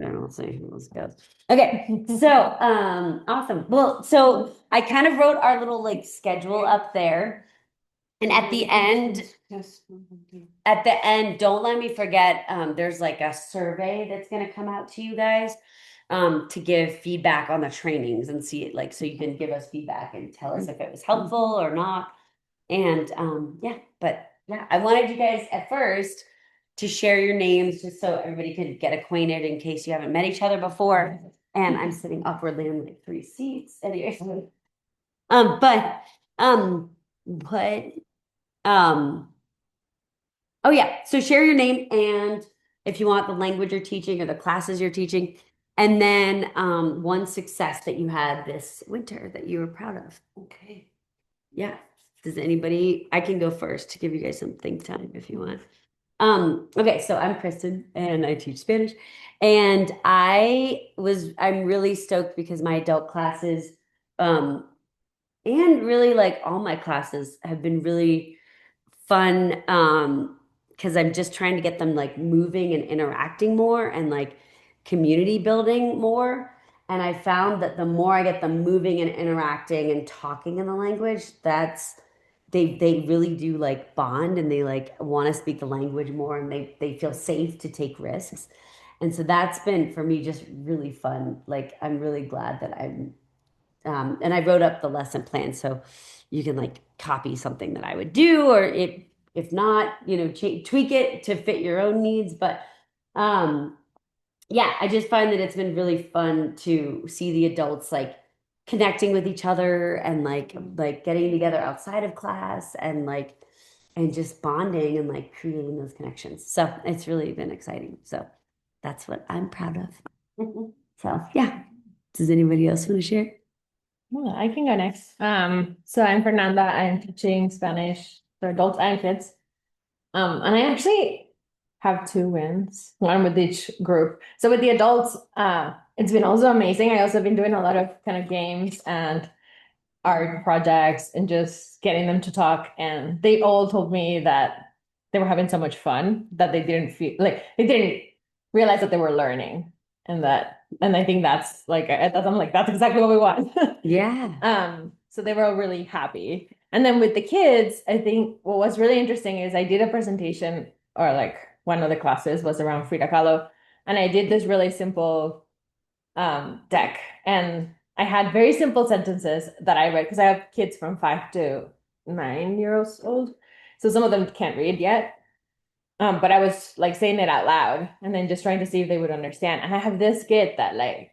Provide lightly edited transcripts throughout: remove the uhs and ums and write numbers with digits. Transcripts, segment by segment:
I don't see who else goes. Okay, so awesome. Well, so I kind of wrote our little like schedule up there. And at the end, don't let me forget, there's like a survey that's gonna come out to you guys to give feedback on the trainings and see it like so you can give us feedback and tell us if it was helpful or not. And yeah, but yeah, I wanted you guys at first to share your names just so everybody could get acquainted in case you haven't met each other before. And I'm sitting awkwardly on like three seats. Anyway. But what um oh yeah, so share your name and if you want the language you're teaching or the classes you're teaching, and then one success that you had this winter that you were proud of. Okay. Yeah. Does anybody, I can go first to give you guys some think time if you want. Okay, so I'm Kristen and I teach Spanish. And I'm really stoked because my adult classes, and really like all my classes have been really fun. Because I'm just trying to get them like moving and interacting more and like community building more. And I found that the more I get them moving and interacting and talking in the language, they really do like bond and they like want to speak the language more and they feel safe to take risks. And so that's been for me just really fun. Like I'm really glad that and I wrote up the lesson plan so you can like copy something that I would do, or if not, tweak it to fit your own needs. But um, yeah, I just find that it's been really fun to see the adults like connecting with each other and like getting together outside of class and just bonding and like creating those connections. So it's really been exciting. So that's what I'm proud of. So yeah. Does anybody else want to share? Well, I can go next. So I'm Fernanda. I'm teaching Spanish for adults and kids. And I actually have two wins, one with each group. So with the adults, it's been also amazing. I also been doing a lot of kind of games and art projects and just getting them to talk. And they all told me that they were having so much fun that they didn't feel like they didn't realize that they were learning and I think that's like I'm like that's exactly what we want. Yeah. So they were all really happy. And then with the kids, I think what was really interesting is I did a presentation or like one of the classes was around Frida Kahlo. And I did this really simple deck. And I had very simple sentences that I read because I have kids from 5 to 9 years old. So some of them can't read yet. But I was like saying it out loud and then just trying to see if they would understand. And I have this kid that like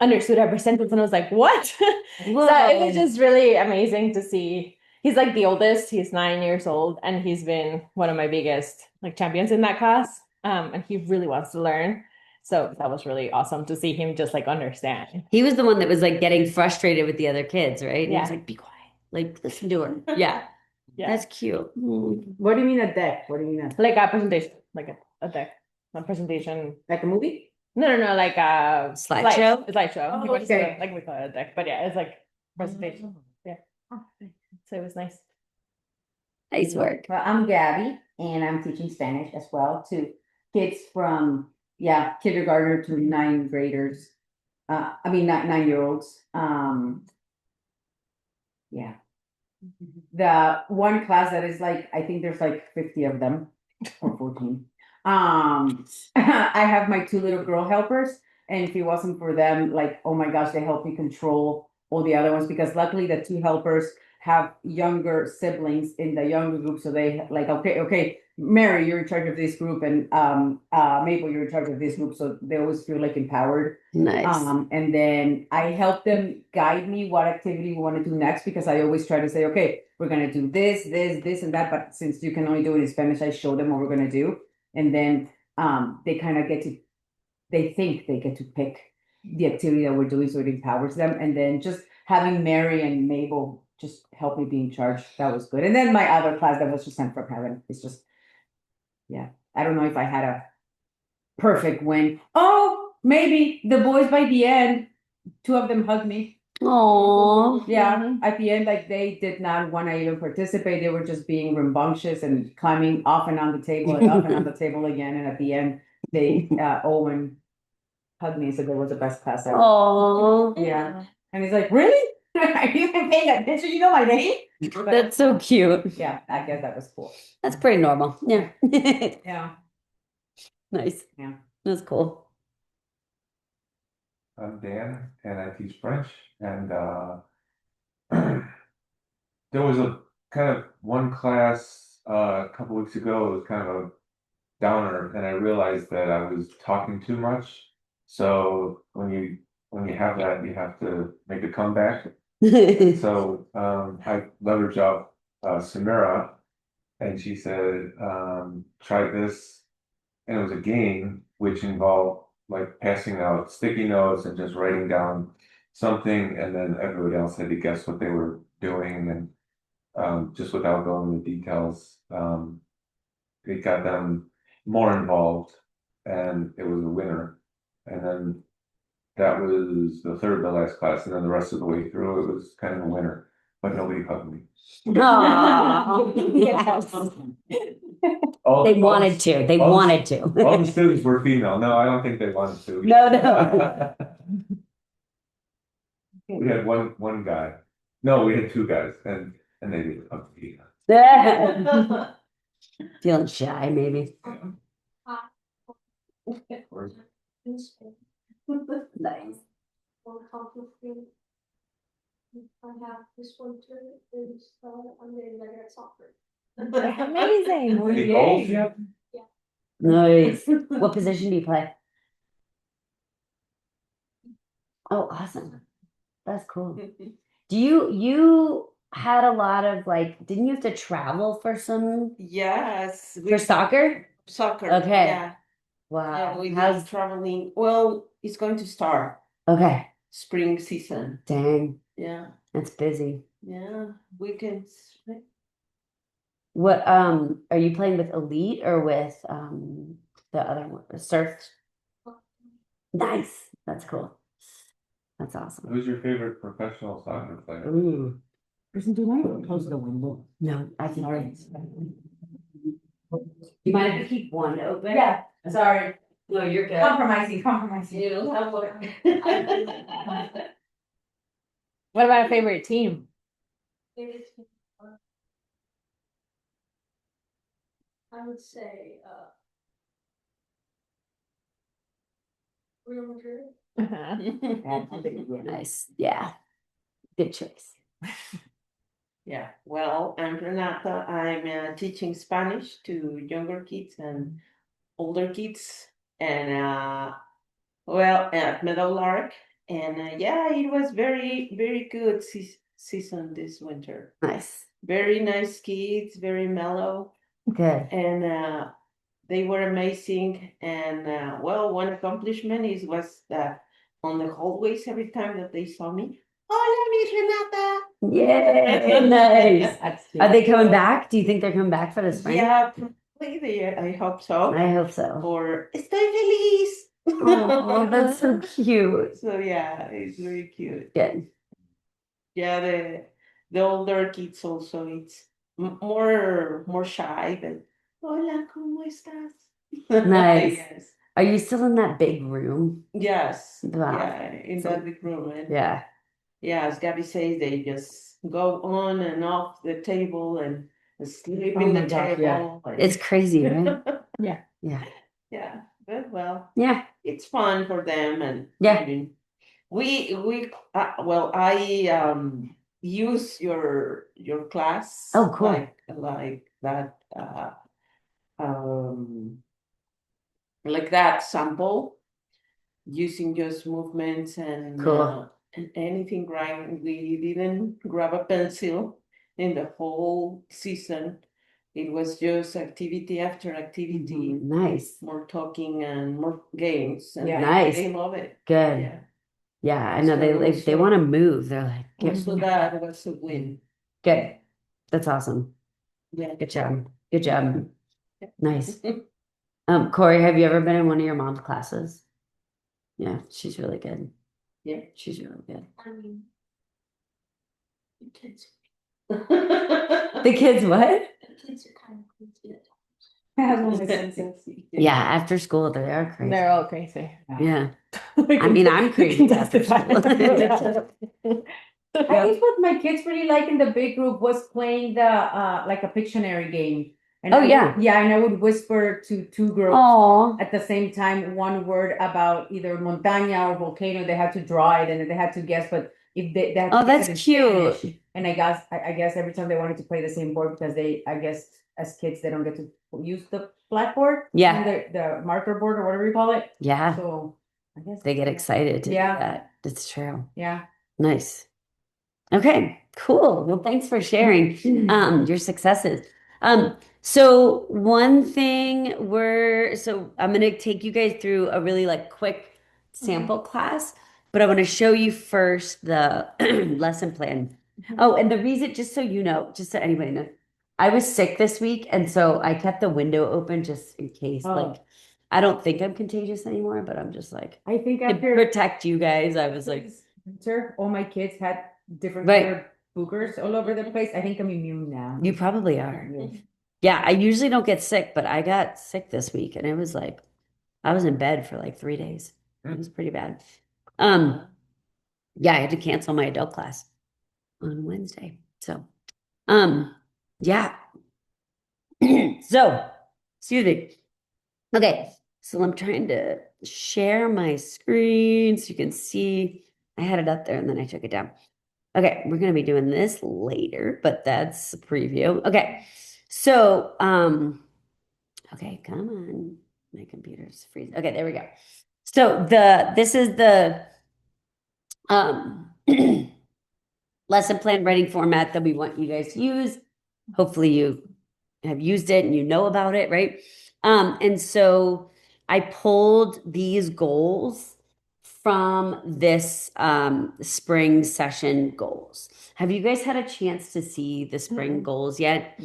understood every sentence and I was like, what? So it was Whoa. just really amazing to see. He's like the oldest, he's 9 years old, and he's been one of my biggest like champions in that class. And he really wants to learn. So that was really awesome to see him just like understand. He was the one that was like getting frustrated with the other kids, right? And he was Yeah. like, be quiet. Like, listen to her. Yeah. Yeah. That's cute. Mm. What do you mean a deck? What do you mean Like a presentation, like a deck, a presentation. like a movie? No, like a Slideshow? slideshow. Oh, He wants okay. like we call it a deck, but yeah, it's like presentation. Yeah. Oh, So it was nice. Nice work. well, I'm Gabby, and I'm teaching Spanish as well to kids from kindergartner to ninth graders. I mean not 9 year olds. Yeah. The one class that is like I think there's like 50 of them or 14. I have my two little girl helpers, and if it wasn't for them, like oh my gosh, they help me control all the other ones because luckily the two helpers have younger siblings in the younger group, so they like okay, Mary, you're in charge of this group, and Maple, you're in charge of this group, so they always feel like empowered. Nice. And then I help them guide me what activity we want to do next because I always try to say, okay, we're gonna do this, and that. But since you can only do it in Spanish, I show them what we're gonna do, and then they kind of they think they get to pick the activity that we're doing, so it empowers them. And then just having Mary and Mabel just help me be in charge, that was good. And then my other class that was just sent from heaven, it's just I don't know if I had a perfect win. Oh, maybe the boys by the end, two of them hugged me. Oh. Yeah, at the end, like they did not want to even participate. They were just being rambunctious and climbing off and on the table and up and on the table again. And at the end, they Owen hugged me and said that was the best class ever. Oh, Yeah. And he's like, really? Are you even paying attention? You know my name? But, that's so cute. yeah, I guess that was cool. That's pretty normal. Yeah. Yeah. Nice. Yeah. That's cool. I'm Dan, and I teach French. And there was a kind of one class a couple weeks ago. It was kind of a downer, and I realized that I was talking too much. So when you have that, you have to make a comeback. So I leveraged off Samira, and she said, "Try this." And it was a game which involved like passing out sticky notes and just writing down something, and then everybody else had to guess what they were doing, and just without going into details, it got them more involved, and it was a winner. And then that was the third to last class, and then the rest of the way through, it was kind of a winner, but nobody hugged me. Aw, yes. They wanted to. They wanted to. All the students were female. No, I don't think they wanted to. No, no. We had one guy. No, we had two guys, and they didn't hug me. Feeling shy, maybe. Nice. I have this one too, is, I'm getting better at soccer. Amazing. Any Yay. goals yet? Nice. What position do you play? Oh, awesome. That's cool. Do you had a lot of like, didn't you have to travel for some Yes, for soccer? soccer. Okay. Yeah, Wow. we How's traveling. Well, it's going to start okay. spring season. Dang, Yeah, that's busy. yeah, weekends. What are you playing with elite or with the other one, surf? Nice. That's cool. That's awesome. Who's your favorite professional soccer player? Ooh. Listen, do I close the window? No, I think. You mind if I keep one open? Yeah, sorry. No, you're good. Compromising. You don't have one. What about a favorite team? I would say, Real Madrid. Nice. Yeah. Good choice. Yeah, well, I'm Renata. I'm teaching Spanish to younger kids and older kids, and well, at Meadowlark, and yeah, it was very good season this winter. Nice. Very nice kids, very mellow, Good. and they were amazing. And well, one accomplishment was that on the hallways, every time that they saw me, "Hola, Miss Renata." Yay, nice. That's Are they coming back? Do you think they're coming back for the spring? Yeah, probably they. I hope so. I hope so. Or estoy feliz. Oh, that's so cute. So yeah, it's very cute. Good. Yeah, the older kids also it's more shy, but hola, ¿cómo estás? Nice. Yes. Are you still in that big room? Yes. Wow. Yeah, in So- that big room. And Yeah. yeah, as Gabby says, they just go on and off the table and sleep Oh in my the gosh, table. and- It's crazy, right? Yeah. Yeah. Yeah, but well, Yeah. it's fun for them, and Yeah. I mean, we well, I use your class. Oh, cool. Like that um like that sample, using just movements and Cool. and anything right. We didn't grab a pencil in the whole season. It was just activity after activity, Nice. more talking and more games, and Yeah. Nice. they love it. Good. Yeah. Yeah, I know they So- they want to move. They're like, get So that was a win. good. That's awesome. Yeah. Good job. Good job. Yeah. Nice. Corey, have you ever been in one of your mom's classes? Yeah, she's really good. Yeah. She's really good. I mean, the kids, The kids, what? the kids are kind of crazy. Yeah, after school they are crazy. They're all crazy. Yeah. I mean, I'm You can crazy about the testify. school. I think what my kids really like in the big group was playing the like a Pictionary game. And Oh, I yeah. would, yeah, and I would whisper to two girls Oh, at the same time one word about either montaña or volcano. They had to draw it and they had to guess, but if they had to oh, guess that's it in cute. Spanish. And I guess every time they wanted to play the same board because I guess as kids they don't get to use the blackboard, Yeah. the marker board or whatever you call it. Yeah. So I guess They get excited to do Yeah. that. That's true. yeah. Nice. Okay, cool. Well, thanks for sharing your successes. So one thing so I'm gonna take you guys through a really like quick sample class, but I want to show you first the lesson plan. Oh, and the reason, just so you know, just so anybody knows, I was sick this week, and so I kept the window open just in case. Oh. Like, I don't think I'm contagious anymore, but I'm just like I think to after protect you guys. I was like, winter, all my kids had different Right. color boogers all over the place. I think I'm immune now. you probably are. Yeah. Yeah, I usually don't get sick, but I got sick this week and it was like I was in bed for like 3 days. It was pretty bad. Yeah, I had to cancel my adult class on Wednesday. So, yeah. So, excuse me. Okay, so I'm trying to share my screen so you can see. I had it up there and then I took it down. Okay, we're gonna be doing this later, but that's a preview. Okay, so okay, come on. My computer's freezing. Okay, there we go. So this is the um lesson plan writing format that we want you guys to use. Hopefully you have used it and you know about it, right? And so I pulled these goals from this spring session goals. Have you guys had a chance to see the spring goals yet?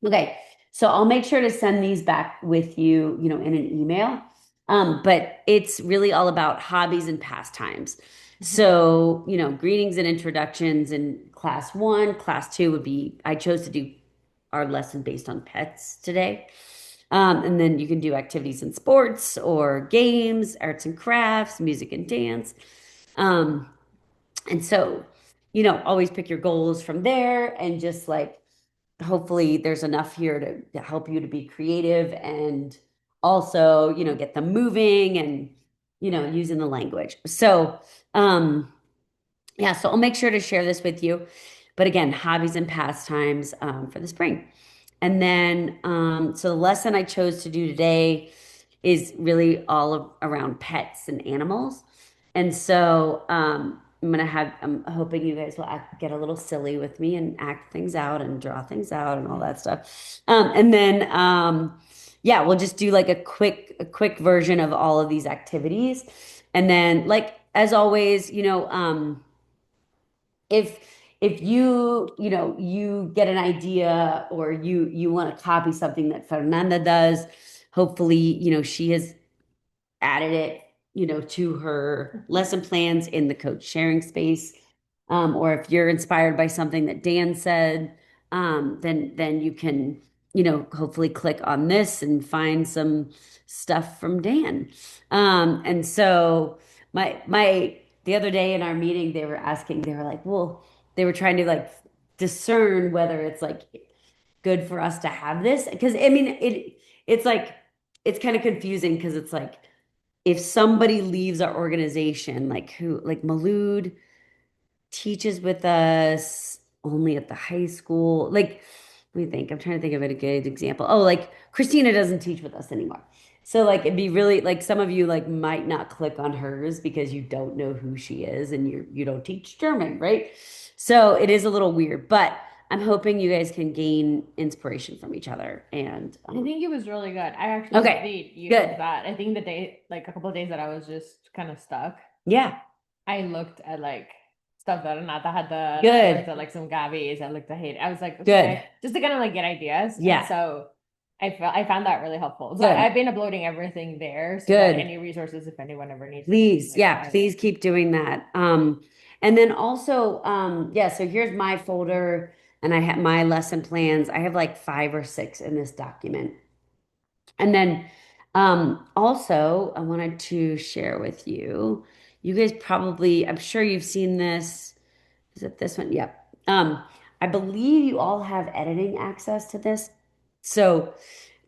Okay, so I'll make sure to send these back with you, in an email. But it's really all about hobbies and pastimes. So, greetings and introductions in class one. Class two would be, I chose to do our lesson based on pets today. And then you can do activities in sports or games, arts and crafts, music and dance. And so, always pick your goals from there and just like, hopefully there's enough here to help you to be creative and also, get them moving and, using the language. So, yeah, so I'll make sure to share this with you. But again, hobbies and pastimes for the spring. And then, so the lesson I chose to do today is really all around pets and animals. And so I'm hoping you guys will get a little silly with me and act things out and draw things out and all that stuff. And then, yeah, we'll just do like a quick version of all of these activities. And then, like, as always, if you get an idea or you want to copy something that Fernanda does, hopefully, she has added it, to her lesson plans in the coach sharing space. Or if you're inspired by something that Dan said, then you can, hopefully click on this and find some stuff from Dan. And so the other day in our meeting, they were like, well, they were trying to like discern whether it's like good for us to have this. Because I mean, it's like, it's kind of confusing because it's like, if somebody leaves our organization, like Malud teaches with us only at the high school. Like, let me think. I'm trying to think of a good example. Oh, like Christina doesn't teach with us anymore. So like it'd be really like some of you like might not click on hers because you don't know who she is and you don't teach German, right? So it is a little weird, but I'm hoping you guys can gain inspiration from each other. And I think it was really good. I actually Okay, studied you good. that. I think the day, like a couple of days that I was just kind of stuck, Yeah, I looked at like stuff that Renata had done. I Good. looked at like some Gabby's. I looked at Hayden. I was like, Good. okay, just to kind of like get ideas. And Yeah. so I found that really helpful. So Good. I've been uploading everything there. So Good. that any resources, if anyone ever needs. Please, like, yeah, please keep doing that. And then also, yeah, so here's my folder and I have my lesson plans. I have like 5 or 6 in this document. And then Also, I wanted to share with you, you guys probably, I'm sure you've seen this. Is it this one? Yep. I believe you all have editing access to this. So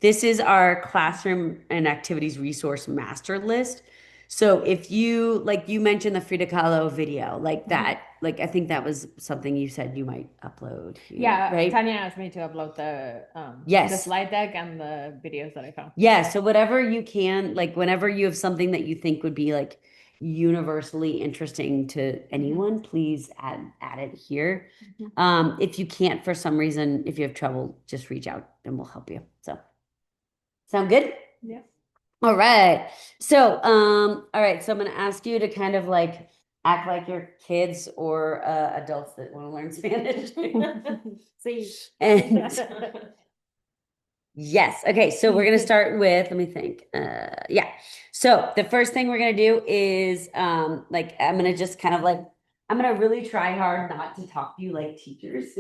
this is our classroom and activities resource master list. So if you, like you mentioned the Frida Kahlo video, like that, like I think that was something you said you might upload here, Yeah, right? Tanya asked me to upload the Yes. slide deck and the videos that I found. Yeah, so whatever you can, like whenever you have something that you think would be like universally interesting to anyone, please add it here. If you can't for some reason, if you have trouble, just reach out and we'll help you. So sound good? Yeah. All right. So all right, so I'm gonna ask you to kind of like act like you're kids or adults that want to learn Spanish. See. And yes. Okay. So we're gonna start with, let me think. Yeah. So the first thing we're gonna do is like I'm gonna just kind of like I'm gonna really try hard not to talk to you like teachers.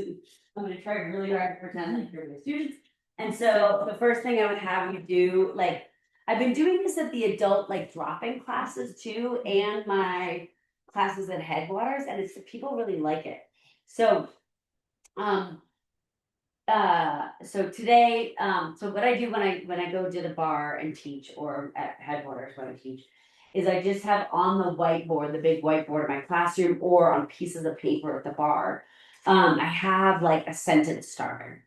I'm gonna try really hard to pretend like you're my students. And so the first thing I would have you do, like I've been doing this at the adult like drop-in classes too, and my classes at Headwaters, and it's people really like it. So um so today, so what I do when I go to the bar and teach or at Headwaters when I teach is I just have on the whiteboard, the big whiteboard in my classroom or on pieces of paper at the bar. I have like a sentence starter.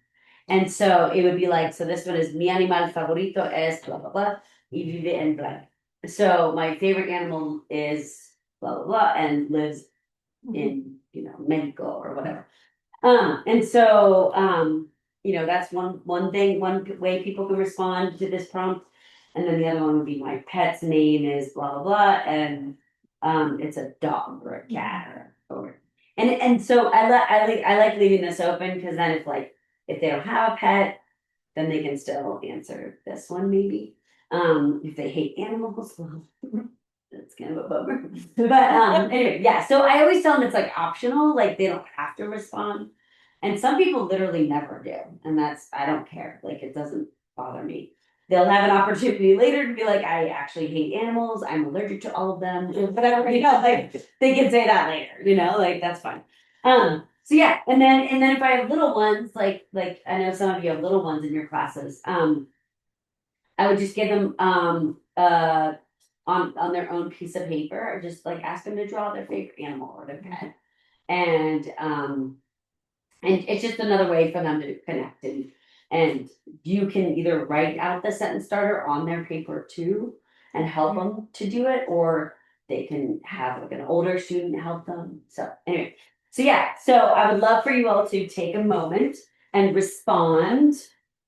And so it would be like, so this one is mi animal favorito es blah blah blah y vive en blank. So my favorite animal is blah blah blah and lives in, Mexico or whatever. And so, that's one thing, one way people can respond to this prompt. And then the other one would be my pet's name is blah blah blah, and it's a dog or a cat or and so I like leaving this open because then if they don't have a pet, then they can still answer this one maybe. If they hate animals, well, that's kind of a bummer. But anyway, yeah. So I always tell them it's like optional, like they don't have to respond. And some people literally never do, and I don't care. Like it doesn't bother me. They'll have an opportunity later to be like, I actually hate animals. I'm allergic to all of them. Whatever, like they can say that later. Like that's fine. So yeah, and then if I have little ones, like I know some of you have little ones in your classes, I would just give them on their own piece of paper, or just like ask them to draw their favorite animal or their pet, and it's just another way for them to connect, and you can either write out the sentence starter on their paper too and help them to do it, or they can have like an older student help them. So anyway, so yeah, so I would love for you all to take a moment and respond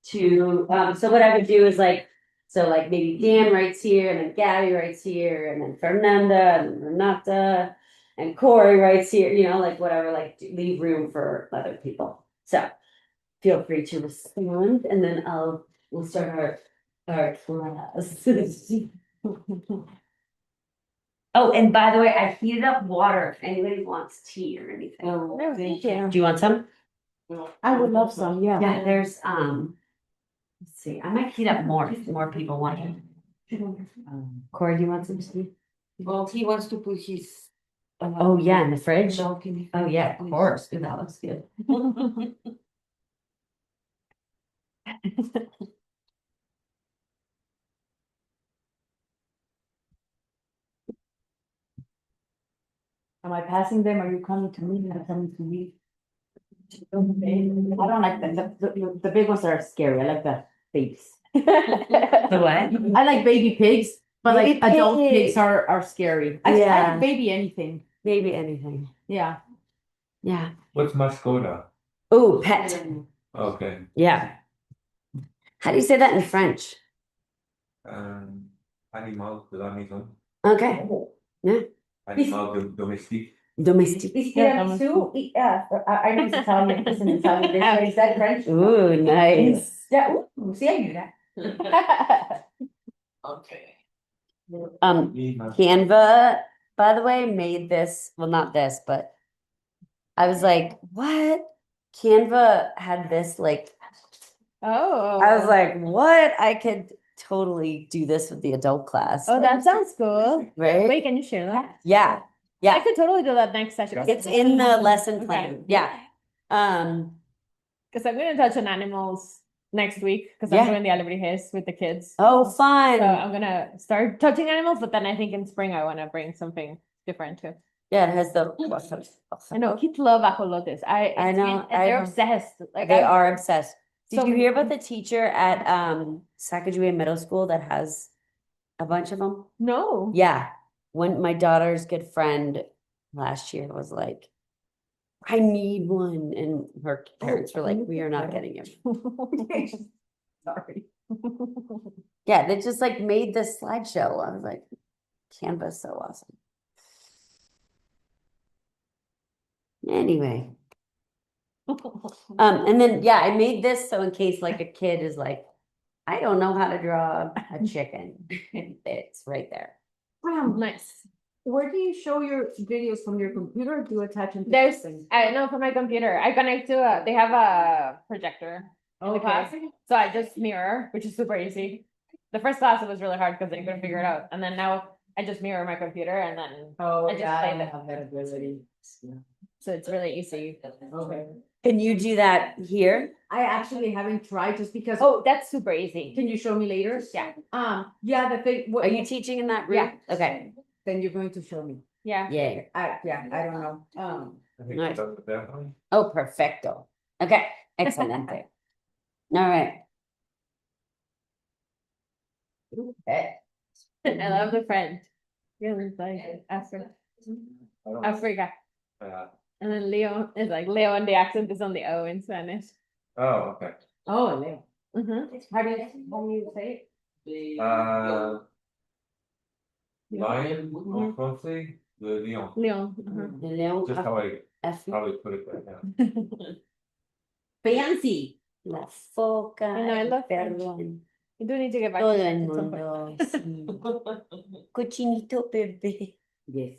to so what I would do is like maybe Dan writes here, and then Gabby writes here, and then Fernanda and Renata and Corey writes here, like whatever, like leave room for other people. So feel free to respond, and then we'll start our class. Oh, and by the way, I heated up water if anybody wants tea or anything. No, thank you. Do you want some? I would love some, yeah. Yeah, there's let's see, I might heat up more if more people want it. Corey, do you want some tea? Well, he wants to put his. Oh yeah, in the fridge. Milk in the Oh yeah, of fridge, course. Ooh, that looks good. Am I passing them? Are you coming to me? Are you coming to me? I don't like the big ones are scary. I like the babies. The what? I like baby pigs, but Baby like adult pigs. pigs are scary. I Yeah. baby anything. Maybe anything. Yeah. Yeah. What's mascota? Oh, pet. Okay. Yeah. How do you say that in French? Animal de la maison. Okay. Yeah. Animal domestique. Domestique. Is tiramisu? Yeah, I know it's Italian. It's an Italian dish. Is that French? Ooh, nice. Yeah. Ooh, see, I knew that. Okay. Canva, by the way, made this. Well, not this, but I was like, what? Canva had this like. Oh. I was like, what? I could totally do this with the adult class, Oh, that sounds cool. right? Wait, can you share that? Yeah, I yeah. could totally do that next session. It's in the lesson Okay. plan. Yeah. Because I'm going to touch on animals next week because Yeah. I'm doing the Alebrijes with the kids. Oh, So fun. I'm going to start touching animals, but then I think in spring I want to bring something different too. Yeah, it has the. I know kids love ajolotes. I know, And they're I know. obsessed. Like They are obsessed. Did So- you hear about the teacher at Sacagawea Middle School that has a bunch of them? No. Yeah. When my daughter's good friend last year was like, I need one. And her parents were like, we are not getting him. Sorry. Yeah, they just like made this slideshow. I was like, Canva's so awesome. Anyway. And then yeah, I made this so in case like a kid is like, I don't know how to draw a chicken. It's right there. Nice. Where do you show your videos from your computer? Or do you attach them to There's, something? I know from my computer, I connect to they have a projector in the class. So I just mirror, which is super easy. The first class, it was really hard because I couldn't figure it out. And then now I just mirror my computer and then, Oh, I just yeah, I played don't it. have that ability. Yeah. so it's really easy. Okay. Can you do that here? I actually haven't tried just because. Oh, that's super easy. Can you show me later? Yeah. Yeah, the thing, Are you teaching in that room? Yeah. Okay. then you're going to show me. Yeah. Yeah. I don't know. I think Nice. we're done with that one. Oh, perfecto. Okay. Excelente. All right. Okay. I love the French. Really like Africa. I don't- Africa. uh, And then Leo is like Leo and the accent is on the O in Spanish. Oh, okay. Oh, Leo. Mm-hmm. How do you say it? Lion, en français, le lion. Leon. Uh-huh. The Leon Just how I Af- probably put it right now. Fancy. La foca. I know, I love el French. perro, You do need to get back todo to el that at some point. mundo. Sí. Cochinito bebé. Yes.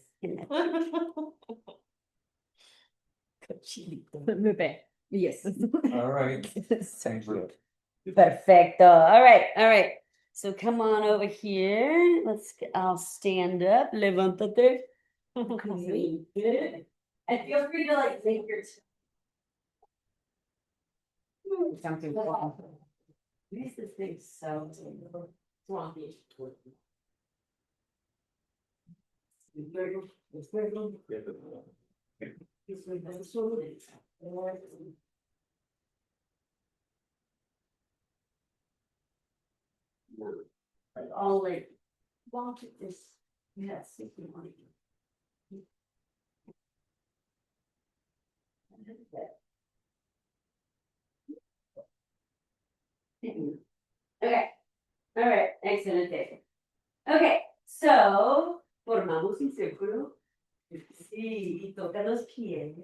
Cochinito. Bebé. Yes. All right. So Thanks for it. Perfecto. All right. All right. So come on over here. I'll stand up. Levántate. Good. And feel free to like take your Something fun. This is thing so swampy. All like wanted this. Yes, if you want to. Okay. All right. Excellent. Okay. So formamos un círculo. Sí, y toca los pies.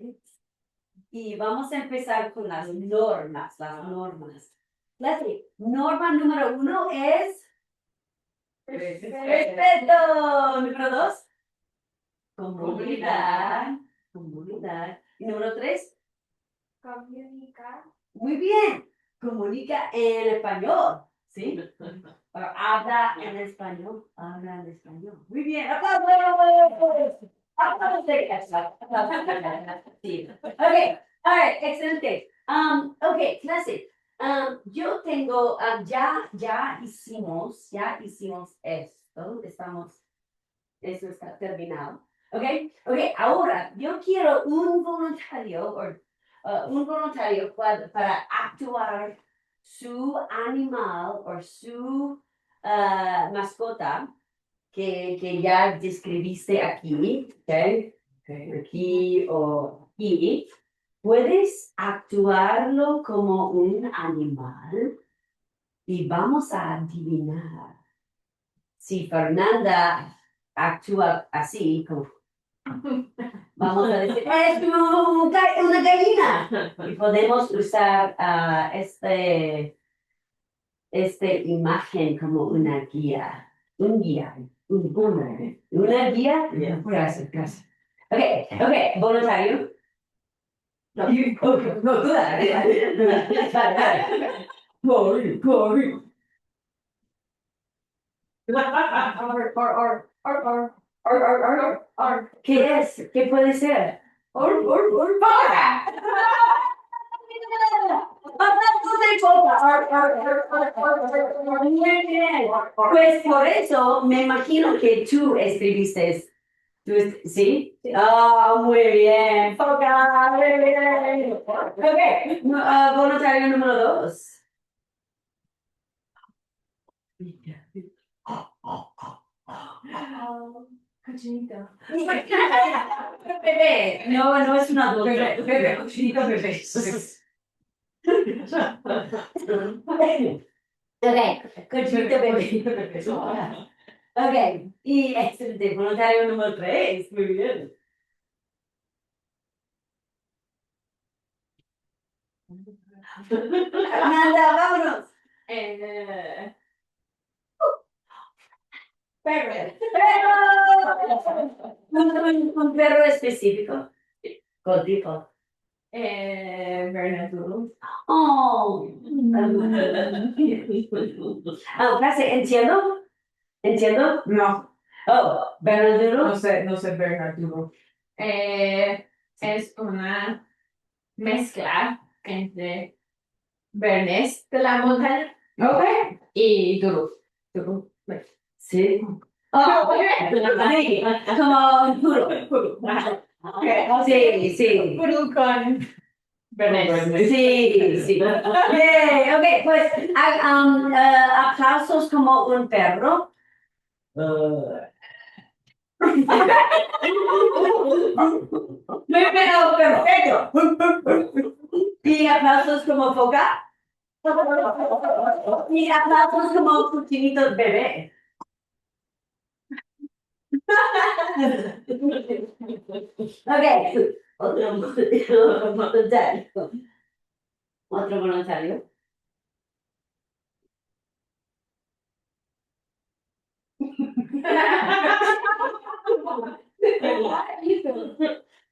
Y vamos a empezar con las normas, Leslie, norma número 1 es respeto. Número 2, comunidad. Y número 3, Comunicar. muy bien, comunica en español, ¿sí? Pero habla en español, Muy bien, aplausos. Sí. Okay, all right, excelente. Okay, clase. Yo tengo, ya hicimos esto, eso está terminado. Okay, ahora yo quiero un voluntario para actuar su animal o su mascota que ya describiste aquí, ¿ok? Aquí o aquí. Puedes actuarlo como un animal y vamos a adivinar. Si Fernanda actúa así, como vamos a decir, es una gallina. Y podemos usar esta imagen como una guía. Una guía. Gracias. Ok, voluntario. No, tú dale. Corre. ¿Qué es? ¿Qué puede ser? ¡Vaca! Muy bien. Pues por eso me imagino que tú escribiste. ¿Sí? Ah, muy bien. Foca, muy bien. Ok, voluntario número 2. Cochinita. Bebé, no, no es un adulto. Bebé, cochinito, bebé. Ok, cochinito bebé. Ok, y excelente, voluntario número 3. Muy bien. Nada, vámonos. Perro. Un perro específico. Con tipo. Bernardo. Oh. Casi, entiendo. Entiendo. No, Oh, Bernardo. no sé Bernardo. Es una mezcla entre Bernés de la montaña Ok. y Duro. Duro. Sí. Oh, sí, como duro. Sí, sí. Duro con Bernés. Sí, sí. Yay, ok, pues aplausos como un perro. Pero perfecto. Y aplausos como foca. Y aplausos como cochinito bebé. Ok, otro voluntario. Otro voluntario.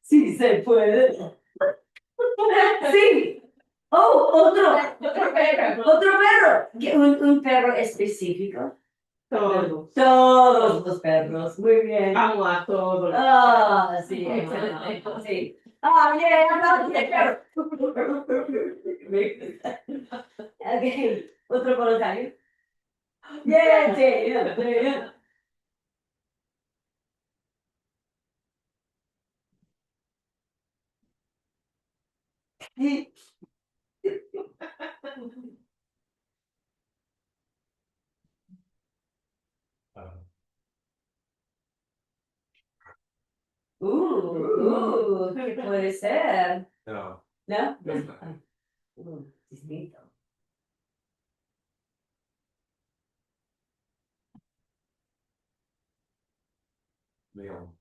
Sí, se puede. Sí. Oh, otro perro. Un perro específico. Todos. Todos los perros. Muy bien. Amo a todos. Ah, sí, excelente. Sí. Ah, bien, aplausos de perro. Ok, otro voluntario. Bien, sí, sí. Sí. ¿Qué puede ser? No. ¿No? Distinto. León.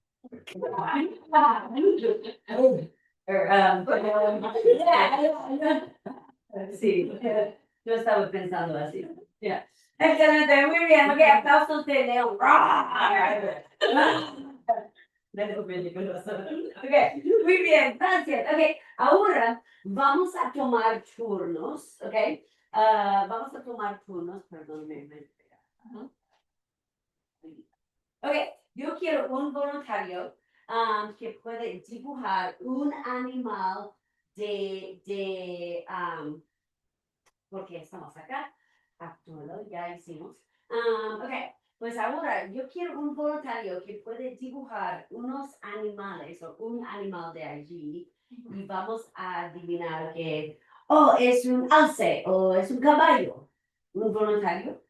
Sí, yo estaba pensando así. Yeah. Excelente, muy bien. Ok, aplausos de Leo. Ok, muy bien, gracias. Ok, ahora vamos a tomar turnos, ok. Vamos a tomar turnos, perdón, me espera. Ok, yo quiero un voluntario que puede dibujar un animal porque estamos acá, actuando, ya hicimos. Ok, pues ahora yo quiero un voluntario que puede dibujar unos animales o un animal de allí y vamos a adivinar que, oh, es un alce o es un caballo. ¿Un voluntario?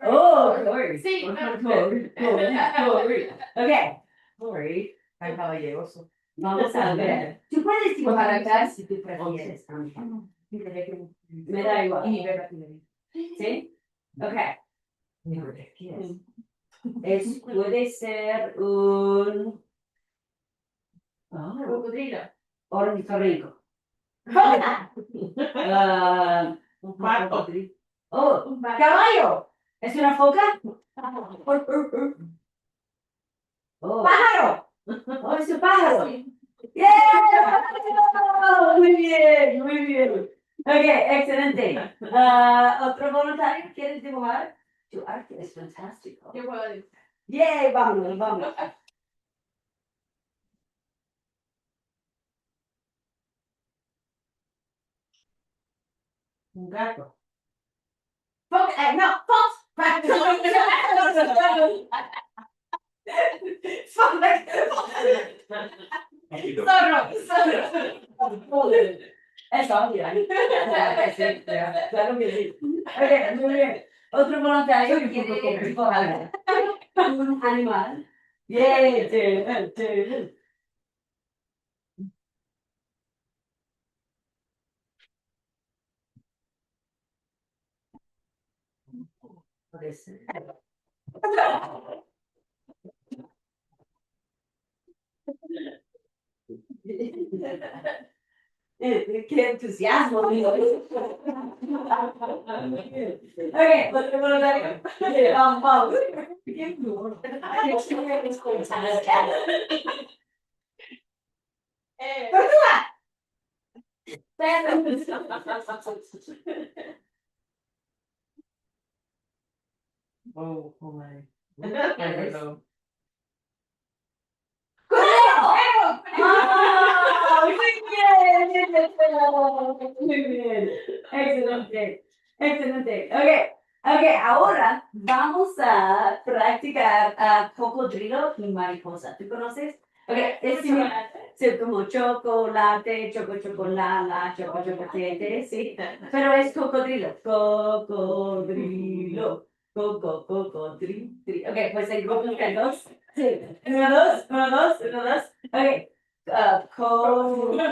Oh, Corey. Sí, Corey. Ok, Corey. Ay, caballeroso. Vamos a ver. Tú puedes dibujar acá si tú prefieres. Me da igual. ¿Sí? Ok. ¿Qué es? Puede ser un cocodrilo. ornitorrinco. Un Pato. Oh, Un pato. caballo. ¿Es una foca? Oh. Pájaro. Oh, es un pájaro. ¡Yeah! Muy bien, muy bien. Ok, excelente. ¿Otro voluntario quieres dibujar? Tu arte es fantástico. ¿Qué puedo decir? Yay, vámonos, vámonos. Un gato. No, Fox. Zorro. Eso, mira. Sí, claro que sí. Ok, muy bien. Otro voluntario que quiere dibujar un animal. Bien, chévere. Puede ser. Qué entusiasmo. Ok, otro voluntario. Vamos, vamos. Oh, oh my. I don't know. ¡Conejo! ¡Ah! Muy bien, muy bien. Excelente, excelente. Ok, ahora vamos a practicar a cocodrilo y mariposa. ¿Tú conoces? Ok, es similar. Sí, como chocolate, chocolate, sí. Pero es cocodrilo. Cocodrilo. Cocodrilo. Ok, pues el grupo de dos. Sí. Uno, dos, uno, dos, uno, dos. Ok. Cocodrilo.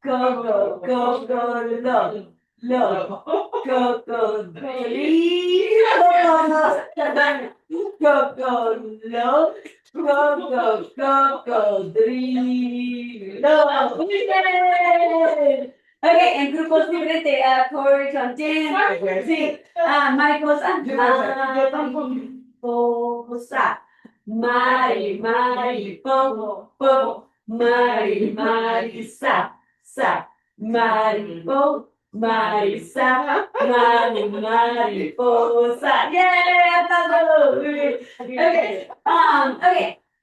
Cocodrilo. Cocodrilo. Lo. Cocodrilo. Cocodrilo. Muy bien. Ok, en grupos diferentes, Corey con Jen. Sí. Mariposa. Mariposa. Marisa. Marisa. Mariposa. Yeah, aplausos. Muy bien.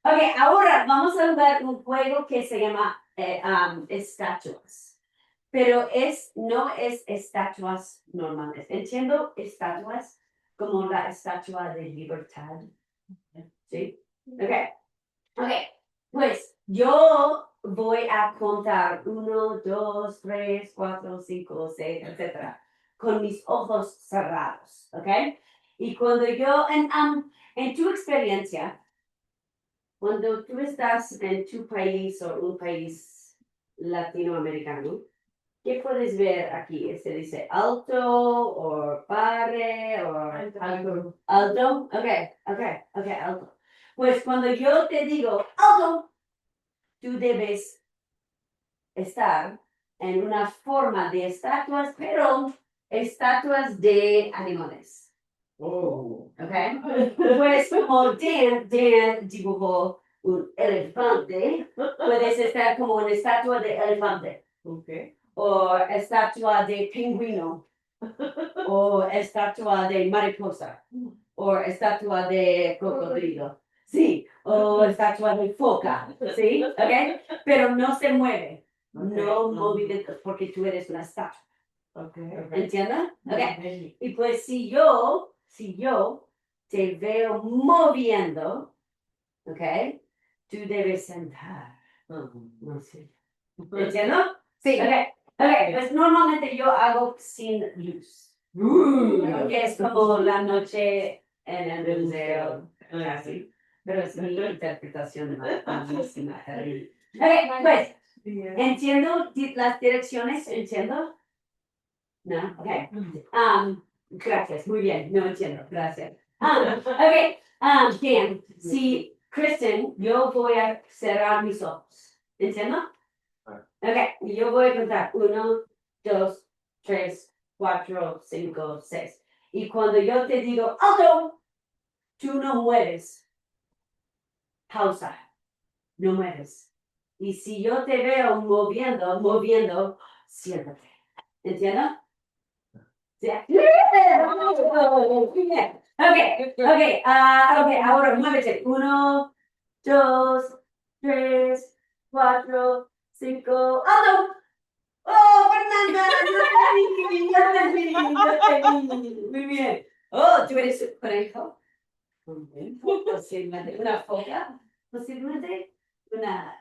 Ok, ahora vamos a jugar un juego que se llama estatuas. Pero no es estatuas normales. Entiendo estatuas como la estatua de libertad. ¿Sí? Ok. Ok. Pues yo voy a contar 1, 2, 3, 4, 5, 6, etcétera, con mis ojos cerrados. ¿Ok? Y cuando en tu experiencia, cuando tú estás en tu país o un país latinoamericano, ¿qué puedes ver aquí? Se dice alto o pare o Alto. alto. Ok, alto. Pues cuando yo te digo alto, tú debes estar en una forma de estatuas, pero estatuas de animales. Oh. Ok. Pues como Dan dibujó un elefante, puedes estar como una estatua de elefante. Okay. O estatua de pingüino, o estatua de mariposa, o estatua de cocodrilo, sí, o estatua de foca, sí, ¿ok? Pero no se mueve, no movimientos, porque tú eres una estatua, Okay. ¿entiendes? Ok, y pues si yo te veo moviendo, ¿ok? Tú debes sentar, no sé. ¿Entiendo? Sí. Ok, pues normalmente yo hago sin luz. Porque es como la noche en el museo, así. Pero es mi interpretación malísima, terrible. Ok, pues, entiendo las direcciones, entiendo. No, ok. Gracias, muy bien, no entiendo, gracias. Ok, bien, si, Kristen, yo voy a cerrar mis ojos. ¿Entiendo? Ok, yo voy a contar 1, 2, 3, 4, 5, 6. Y cuando yo te digo alto, tú no mueves. Pausa. No mueves. Y si yo te veo moviendo, siéntate. ¿Entiendo? Sí. Muy bien. Ok, ahora muévete. 1, 2, 3, 4, 5. ¡Alto! ¡Oh, Fernanda! Yo te vi. Muy bien. Oh, tú eres un conejo. Muy bien. Posiblemente una foca. Posiblemente una.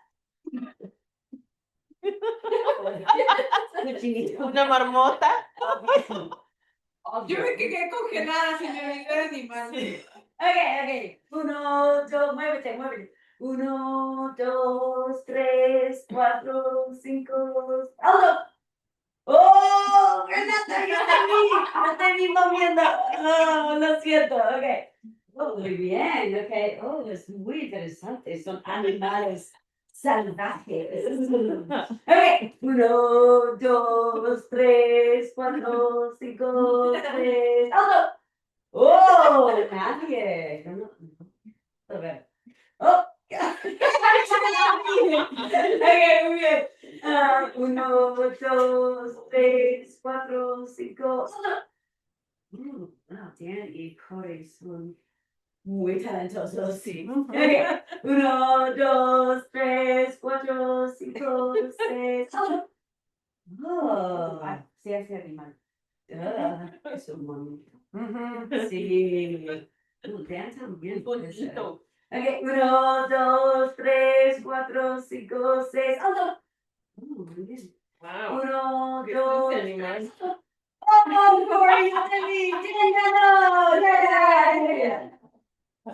Cochinito. Una marmota. Yo me quedé congelada, señorita de animal. Ok. 1, 2, muévete. 1, 2, 3, 4, 5. ¡Alto! ¡Oh! ¡Renata, yo te vi moviendo! ¡Oh, lo siento! Ok. Oh, muy bien, ok. Oh, es muy interesante. Son animales salvajes. Ok. 1, 2, 3, 4, 5, 6. ¡Alto! ¡Oh! Nadie. A ver. ¡Oh! Ok, muy bien. 1, 2, 3, 4, 5. Tienen y corazón muy talentosos, sí. Okay. 1, 2, 3, 4, 5, 6. Oh, sí, ese animal. Es un monito. Sí. Vean también. Bonito. Ok, 1, 2, 3, 4, 5, 6. ¡Alto! Muy bien. Wow. 1, ¿Qué es 2, ese animal? ¡Oh, Corey! ¡Yo te vi! ¡Tienes ganado! ¡Yeah!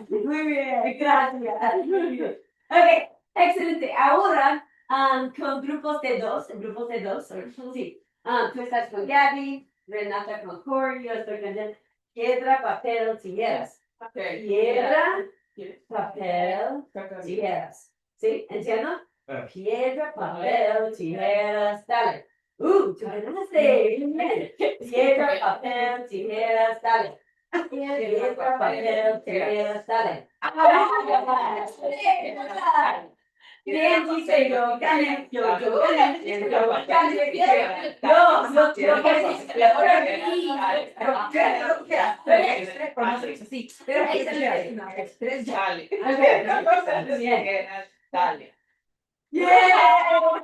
Muy bien, gracias. Muy bien. Ok, excelente. Ahora, con grupos de dos, sí. Tú estás con Gabby, Renata con Corey, yo estoy con piedra, papel, tijeras. Piedra, papel, tijeras. ¿Sí? ¿Entiendo? Piedra, papel, tijeras, dale. Tú ganaste. Bien. Piedra, papel, tijeras, dale. Piedra, papel, tijeras, dale. Bien, dice yo, gané, yo gané, yo gané, yo sí, pero tres ya. Dale. Bien. Dale. Yeah.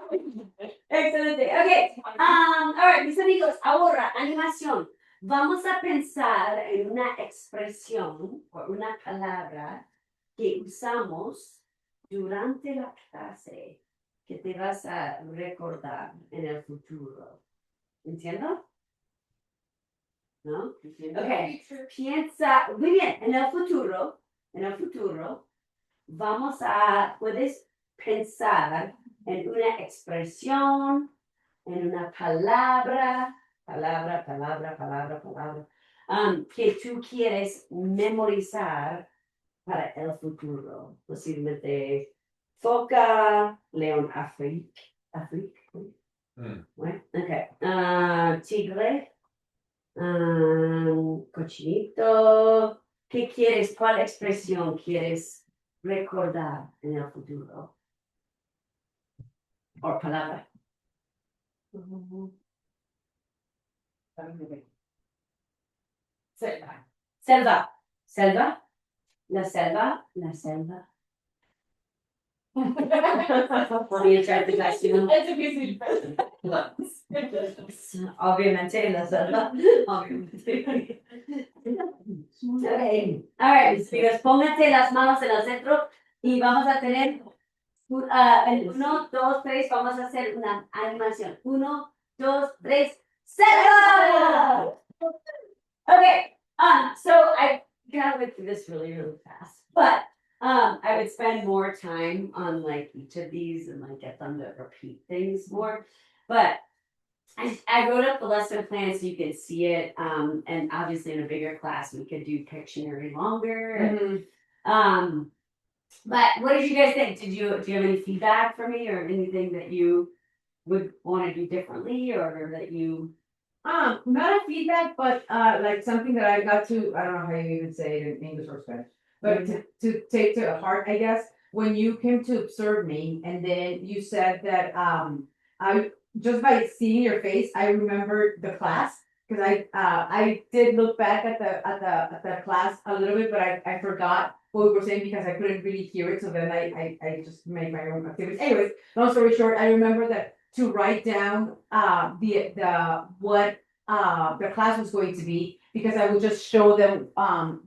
Excelente. Ok. All right, mis amigos, ahora animación. Vamos a pensar en una expresión o una palabra que usamos durante la clase que te vas a recordar en el futuro. ¿Entiendo? ¿No? Ok. Piensa, muy bien, en el futuro, puedes pensar en una expresión, en una palabra, que tú quieres memorizar para el futuro. Posiblemente foca, león Afrique. Bueno, ok. Tigre, cochinito. ¿Qué quieres? ¿Cuál expresión quieres recordar en el futuro? O palabra. Selva. La selva. Mi interpretación. Es difícil. Obviamente, la selva. Obviamente. Okay. All right, mis amigos, pónganse las manos en el centro y vamos a tener en 1, 2, 3, vamos a hacer una animación. 1, 2, 3, ¡selva! Okay, so I kind of went through this really fast, but I would spend more time on like each of these and like get them to repeat things more. But I wrote up the lesson plan so you can see it. And obviously in a bigger class we could do Pictionary longer. But what did you guys think? Do you have any feedback for me or anything that you would want to do differently or that you? Not a feedback, but like something that I don't know how you even say it in English or Spanish, but to take to heart, I guess. when you came to observe me, and then you said that, I, just by seeing your face, I remembered the class. Cause I did look back at the class a little bit, but I forgot what we were saying because I couldn't really hear it, so then I just made my own activities. Anyways, long story short, I remember that to write down, what, the class was going to be, because I would just show them,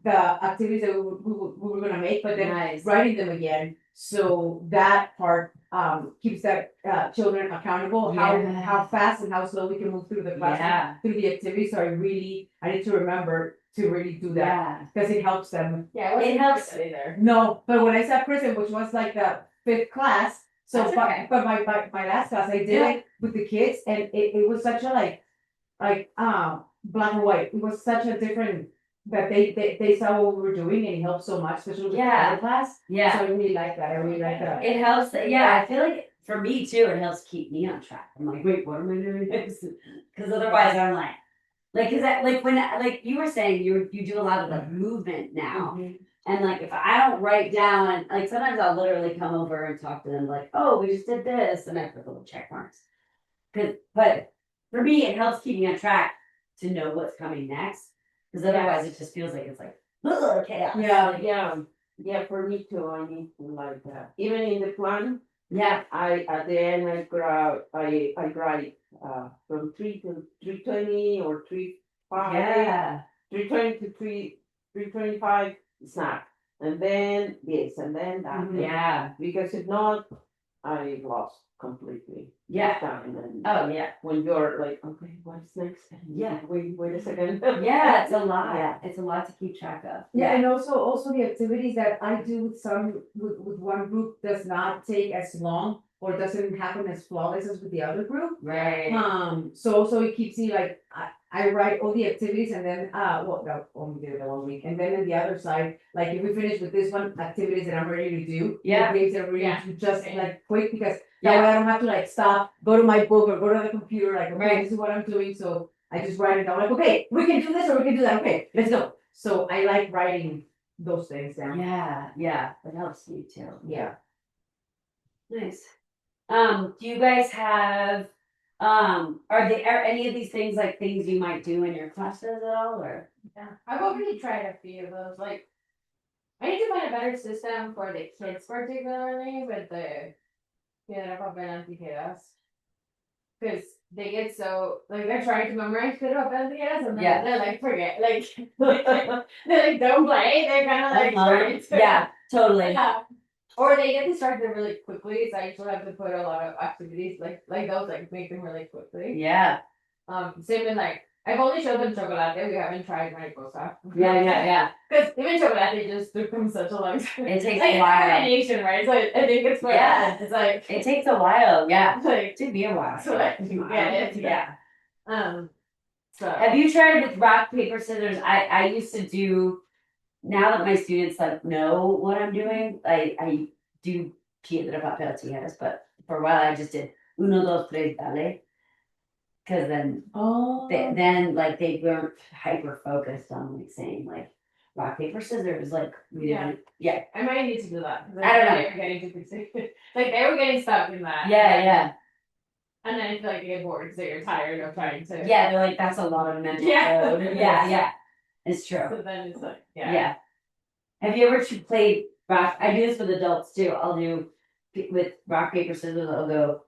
the activities that we were gonna make, but then Nice. writing them again. So that part, keeps that, children accountable, Yeah. how fast and how slow we can move through the class, Yeah. through the activity. So I need to remember to really do that, Yeah. because it helps them. Yeah, it wasn't helps- really there. No, but when I said prison, which was like the fifth class, so That's okay. but my last class, I did Yeah. it with the kids, and it was such a like black and white. It was such a different, that they saw what we were doing, and it helped so much, especially with the Yeah. other class. Yeah. So I really like that. I really like that. It helps. Yeah, I feel like for me too, it helps keep me on track. I'm like, wait, what am I doing next? Because otherwise, I'm like, is that like when, like you were saying, you do a lot of like movement now, and like if I don't write down, like sometimes I'll literally come over and talk to them, like, oh, we just did this, and I put little check marks. But for me, it helps keep me on track to know what's coming next. Because otherwise, it just feels like it's like chaos. Yeah. Like, Yeah, for me too, I need to like that. Even in the plan, yeah. at the end, I write, from 3:20 or 3:05. Yeah. 3:20 to 3:25 snack, and then this, and then that. Yeah. Because if not, I lost completely. Yeah. Time, and Oh yeah. when you're like, okay, what's next? And Yeah. wait a second. Yeah, it's a lot. Yeah. It's a lot to keep track of. Yeah, and also the activities that I do with one group does not take as long or doesn't happen as flawless as with the other group. Right. So it keeps me like, I write all the activities, and then, well, no, only did it the 1 week, and then on the other side, like if we finish with this one, activities that I'm ready to do. Yeah. Things that are ready Yeah. to just like quick, because Yeah. that way I don't have to like stop, go to my book or go to the computer, like, okay, Right. this is what I'm doing, so I just write it down, like, okay, we can do this or we can do that, okay, let's go. So I like writing those things down. Yeah, yeah. It helps me too. Yeah. Nice. Do you guys have are any of these things like things you might do in your classes at all, or? Yeah, I've already tried a few of those. Like, I need to find a better system for the kids, particularly with the piedra papel and tijeras, because they get so like they're trying to memorize piedra papel and tijeras, and then Yeah. they're like forget they like don't play. They're kind of like starting to Yeah, totally. yeah. Or they get distracted really quickly, so I actually have to put a lot of activities like those like make them really quickly. Yeah. Same with like I've only showed them chocolate. We haven't tried mariposa. Yeah. Because even chocolate just took them such a long time. It takes like, a while. combination, right? So I think it's for Yeah. that. It's like It takes a while. Yeah. like To be a while. so like you get it. Yeah. So Have you tried with rock, paper, scissors? I used to do, now that my students like know what I'm doing, I do piedra, papel, tijeras, but for a while I just did uno, dos, tres, dale. Cause then, Oh. then like they weren't hyper focused on like saying like rock, paper, scissors, like we Yeah. didn't, yeah. I might need to do that. I don't know. They were getting too busy. Like they were getting stuck in that. Yeah. And then I feel like they get bored because they're tired of trying to. Yeah, they're like, that's a lot of mental Yeah. load. Yeah. It's true. So then it's like Yeah. Have you ever played rock? I do this with adults too. I'll do with rock, paper, scissors. I'll go,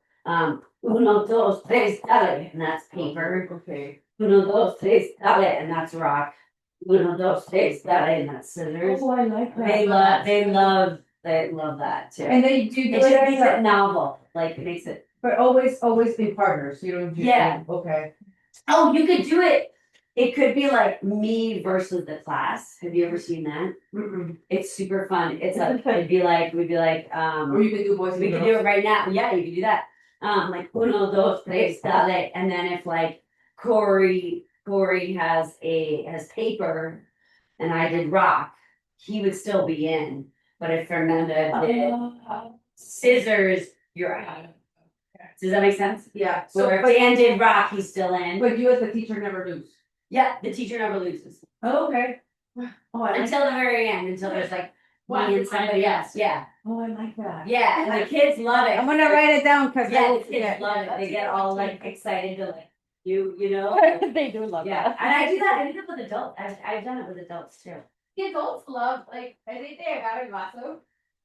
uno, dos, tres, dale, and that's paper. Okay. Uno, dos, tres, dale, and that's rock. Uno, dos, tres, dale, and that's scissors. Oh, I like that. They love that too. And they do It it just as makes it novel. Like it makes it. but always in partners. You don't do Yeah. Okay. Oh, you could do it. It could be like me versus the class. Have you ever seen that? It's super fun. It's like we'd be like, Or you can do boys and we could girls. do it right now. Yeah, you could do that. Like uno, dos, tres, dale. And then if like Corey has paper and I did rock, he would still be in. But if Fernanda did scissors, you're out. Does that make sense? Yeah. So if Dan did rock, he's still in. But you as the teacher never lose. Yeah, the teacher never loses. Oh, okay. Oh, I like Until the very end, until there's like me and somebody else. Yeah, Oh, I like that. yeah, and the kids love it. I'm gonna write it down because Yeah, the kids love it. They get all like excited to like you know. They do love Yeah, that. and I do that. I do that with adults. I've done it with adults too. The adults love, like, I think they got a vaso.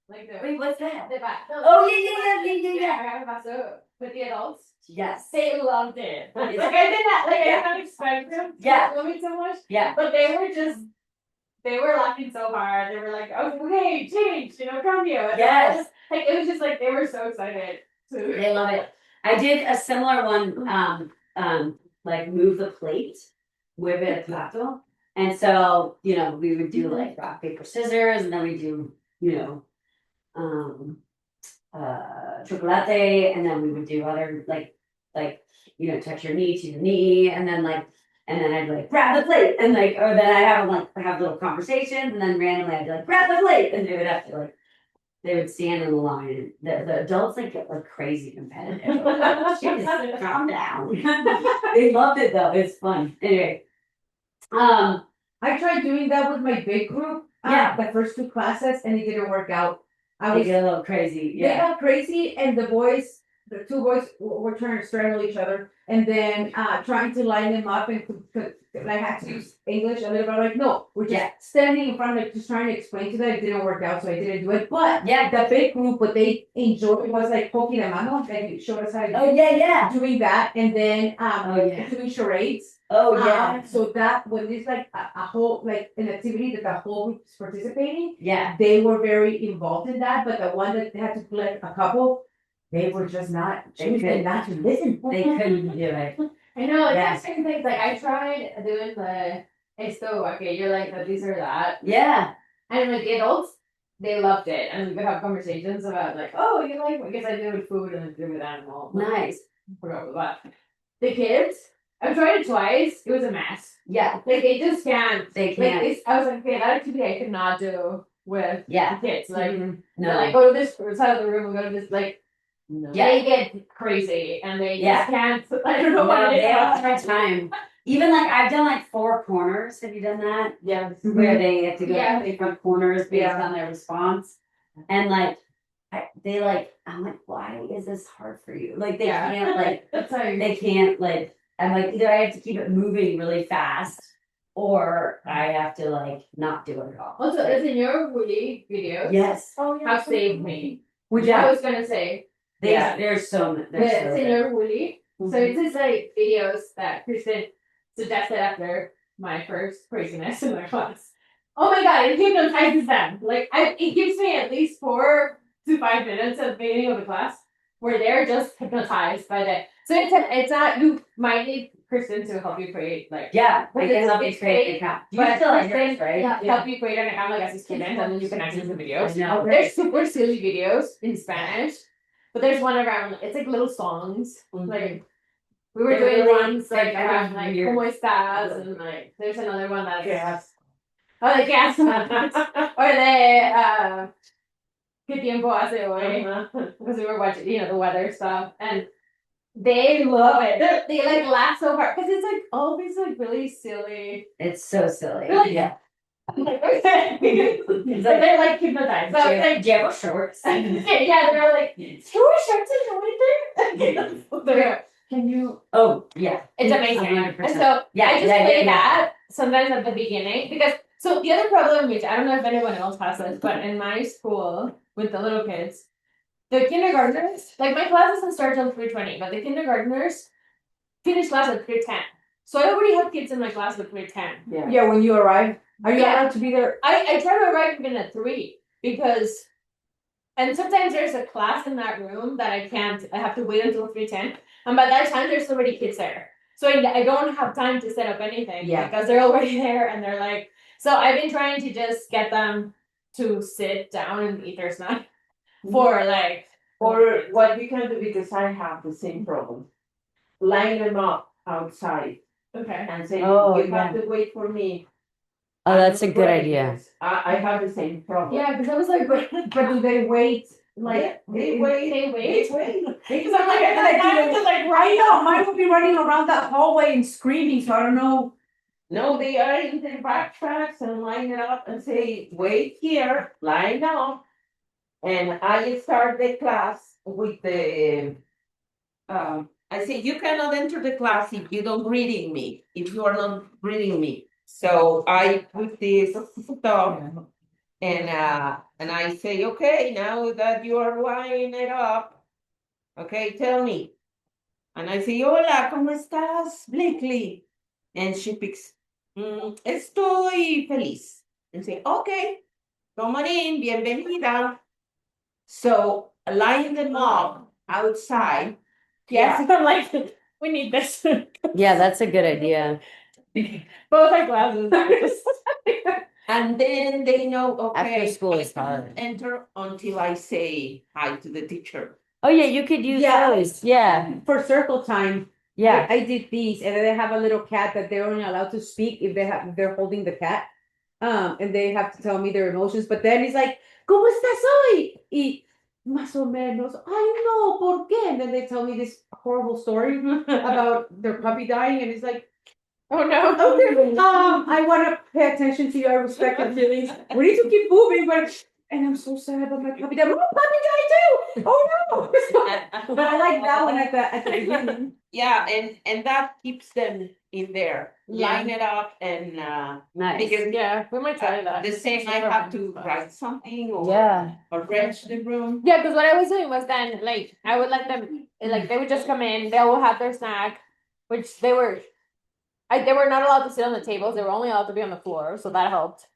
Like the Wait, what's that? the vaso. Oh yeah. I got a vaso with the adults. Yes. They loved it. Like, I did not like I did not expect them Yeah. to love it so much. Yeah. But they were laughing so hard. They were like, okay, change, come here. And Yes. like it was just like they were so excited to They love it. I did a similar one, like move the plate, mueve el plato. And so, we would do like rock, paper, scissors, and then we do, chocolate, and then we would do other like, touch your knee to your knee, and then I'd like grab the plate, and like, or then I have little conversations, and then randomly I'd be like, grab the plate, and they would have to like, they would stand in the line, and the adults like get like crazy competitive. Jeez, calm down. They loved it though. It's fun. Anyway, I tried doing that with my big group. Yeah. The first 2 classes, and it didn't work out. they get a little crazy. They Yeah. got crazy, and the 2 boys were trying to strangle each other, and then trying to line them up, and I had to use English a little bit. Like, no, we're just Yeah. standing in front, like just trying to explain to them. It didn't work out, so I didn't do it. But Yeah. the big group, what they enjoyed was like poking a mano, like you showed us how to Oh yeah. doing that, and then Oh yeah. doing charades. Oh yeah. So that when it's like a whole like an activity that the whole group is participating, Yeah. they were very involved in that. But the one that had to play a couple, they were just not They choosing couldn't. not to listen. They couldn't do it. I know, like Yeah. certain things. Like I tried doing the esto, okay, you're like this or that, Yeah. and like the adults, they loved it, and we would have conversations about like, oh, you like, I guess I do with food and I do with animals. Nice. Forgot about that. The kids, I've tried it twice. It was a mess. Yeah. Like they just can't. They Like can't. this, I was like, okay, that activity I could not do with Yeah. the kids. Like, Mhm. they're No. like go to this side of the room, go to this. Like, Yeah. they get crazy and they Yeah. just can't. I don't know what No, it they is. have a hard time. Even like I've done like 4 corners. Have you done that? Yeah. Where they have to go Yeah. to different corners based Yeah. on their response. And like I'm like, why is this hard for you? Like they Yeah. can't like That's how you. they can't like I'm like either I have to keep it moving really fast or I have to like not do it at all. Also, as in your Woody videos, Yes. Oh, yeah. have saved me. Which I was gonna say they're so the they're so good. Senior Woody. So Mhm. it's just like videos that Kristen suggested after my first craziness in my class. Oh my god, it hypnotizes them. Like it gives me at least 4 to 5 minutes at the beginning of the class where they're just hypnotized by that. So it's not, you might need Kristen to help you create like Yeah, I But can it's- help you it's create the great, account. You but still have Kristen, yours, right? help you create an account like as a student, and then you can access the videos. I know. They're super silly videos in Spanish, but there's one around. It's like little songs. Mhm. Like we were They're doing really- ones like they're around like weird. "Cómo estás?" and like there's another one that's Yes. oh the gas or the ¿Qué tiempo hace hoy? Because we were watching the weather stuff and. They love it. They like laugh so hard because it's like always like really silly. It's so silly. Really? Yeah. It's like they're like hypnotized. So it's like Jam shorts. yeah, they're like two shirts in the winter. Can you? Oh yeah. It's amazing. 100%. And so Yeah, I just yeah, play yeah. that sometimes at the beginning because so the other problem, which I don't know if anyone else has this, but in my school with the little kids, the kindergartners, like my class doesn't start till 3:20, but the kindergartners finish class at 3:10. So I already have kids in my class at 3:10. Yeah. Yeah, when you arrive, are you Yeah. allowed to be there? I try to arrive even at 3 because and sometimes there's a class in that room that I have to wait until 3:10. And by that time there's already kids there. So I don't have time to set up anything Yeah. because they're already there and they're like so I've been trying to just get them to sit down and eat their snack for like Or what you can do, because I have the same problem. Line them up outside okay. and say, Oh, you have to wait for me. Oh, that's a I'm good ready idea. because I have the same problem. Yeah, because I was like, but But do they wait? Like They wait. they wait. Because I'm like, I have to like I know mine will be running around that hallway and screaming, so I don't know. No, they are in their backpacks and line it up and say, wait here, line up. And I start the class with the, I say, you cannot enter the class if you don't greeting me, if you are not greeting me. So I put this stuff and I say, okay, now that you are lining it up, okay, tell me. And I say, hola, ¿cómo estás, Blakely? And she picks, estoy feliz. And say, okay, come on in, bienvenida. So line them up outside. Yes, I'm like, we need this. Yeah, that's a good idea. Both our classes are just. And then they know, okay. After school I is cannot hard. enter until I say hi to the teacher. Oh yeah, you could use Yeah. those. Yeah. For circle time, Yeah. I did these, and then they have a little cat that they're only allowed to speak if they're holding the cat. And they have to tell me their emotions, but then he's like, ¿Cómo estás hoy? Y más o menos, ay no, ¿por qué? And then they tell me this horrible story about their puppy dying, and it's like, Oh no. okay, I want to pay attention to you. I respect your feelings. We need to keep moving, and I'm so sad about my puppy. My puppy died too. Oh no! But I like that one at the beginning. Yeah, and that keeps them in there. Yeah. Line it up and Nice. because Yeah, we might try that. the same I have to write something or Yeah. arrange the room. Yeah, because what I was doing was then like I would let them like they would just come in, they will have their snack, which they were not allowed to sit on the tables, they were only allowed to be on the floor, so that helped.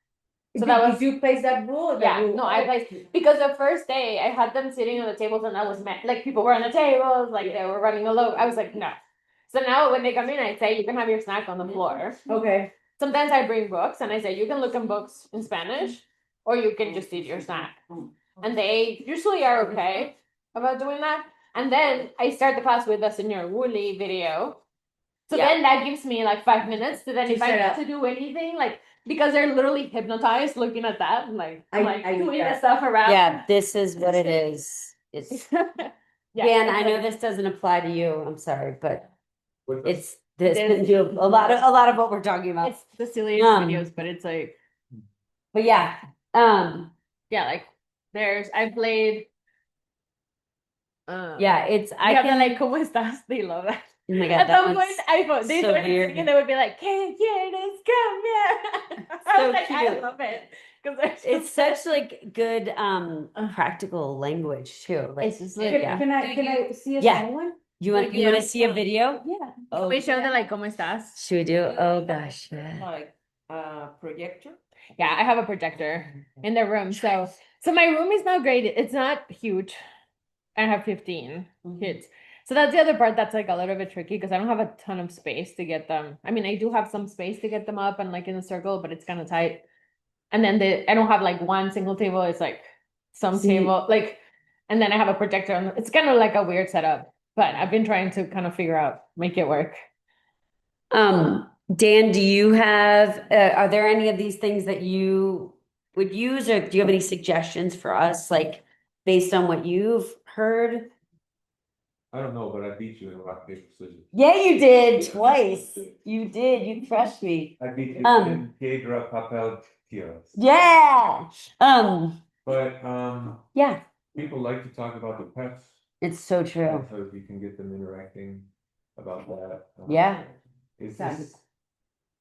So that was Did you place that rule? yeah, no, I placed because the first day I had them sitting on the tables and that was like people were on the tables, like they were running all over. I was like, no. So now when they come in, I say you can have your snack on the floor. Okay. Sometimes I bring books and I say you can look in books in Spanish or you can just eat your snack. And they usually are okay about doing that. And then I start the class with a Senor Woolley video. So Yeah. then that gives me like 5 minutes to then To if I set need up. to do anything, like because they're literally hypnotized looking at that and like I doing get the stuff around. Yeah, this is what it is. It's Yeah, Dan, it's I know like- this doesn't apply to you. I'm sorry, but With the- it's this There's- a lot of what we're talking about. it's the silliest videos, but it's like But yeah, yeah, like I played yeah, it's I yeah, can they're like, ¿Cómo estás? They love that. oh my God, At that some one's point, they so started weird. singing, they would be like, ¿Qué quieres cambiar? I So was like, I cute. love it. Because It's such like good practical language too. Like It's just like, Can, yeah. can I see a Yeah. small one? You want to see a video? Yeah. Oh, we show them like, ¿Cómo estás? should we do? Oh gosh, yeah. Like projector. Yeah, I have a projector in the room. So my room is not great. It's not huge. I have 15 kids. So that's the other part that's like a little bit tricky because I don't have a ton of space to get them. I mean, I do have some space to get them up and like in a circle, but it's kind of tight. And then I don't have like one single table. It's like some See. table, like, and then I have a projector. And it's kind of like a weird setup, but I've been trying to kind of figure out, make it work. Dan, do you have are there any of these things that you would use, or do you have any suggestions for us, like based on what you've heard? I don't know, but I beat you in rock, paper, scissors. Yeah, you did twice. You did. You crushed me. I beat you Um, in Piedra, Papel, Tijeras. Yeah. But Yeah. people like to talk about the pets. It's so true. So if you can get them interacting about that. Yeah. Is this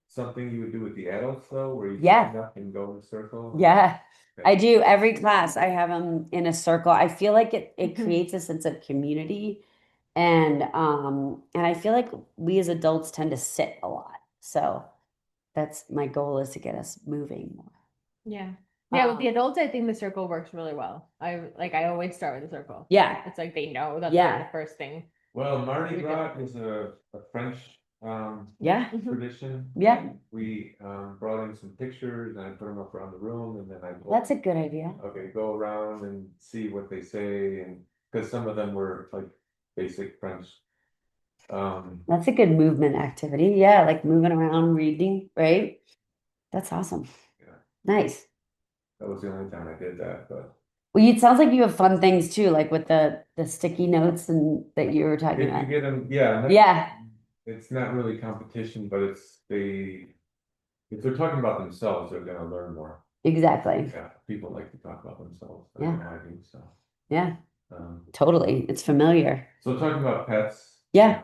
something you would do with the adults though, where you Yeah. stand up and go in a circle? Yeah. Okay. I do every class. I have them in a circle. I feel like it creates a sense of community, and I feel like we as adults tend to sit a lot. So that's my goal, is to get us moving more. Yeah. Yeah, with the adults, I think the circle works really well. I always start with the circle. Yeah. It's like they know that's Yeah. like the first thing. Well, Mardi Gras is a French Yeah. tradition. Yeah. We brought in some pictures and I put them up around the room and then I That's a good idea. okay, go around and see what they say, and because some of them were like basic French. That's a good movement activity. Yeah, like moving around, reading, right? That's awesome. Yeah. Nice. That was the only time I did that, but Well, it sounds like you have fun things too, like with the sticky notes and that you were talking if you about. get them, yeah, Yeah. it's not really competition, but it's if they're talking about themselves, they're gonna learn more. Exactly. Yeah, people like to talk about themselves. I Yeah. know I do, so. Yeah, Um, totally. It's familiar. so talking about pets. Yeah.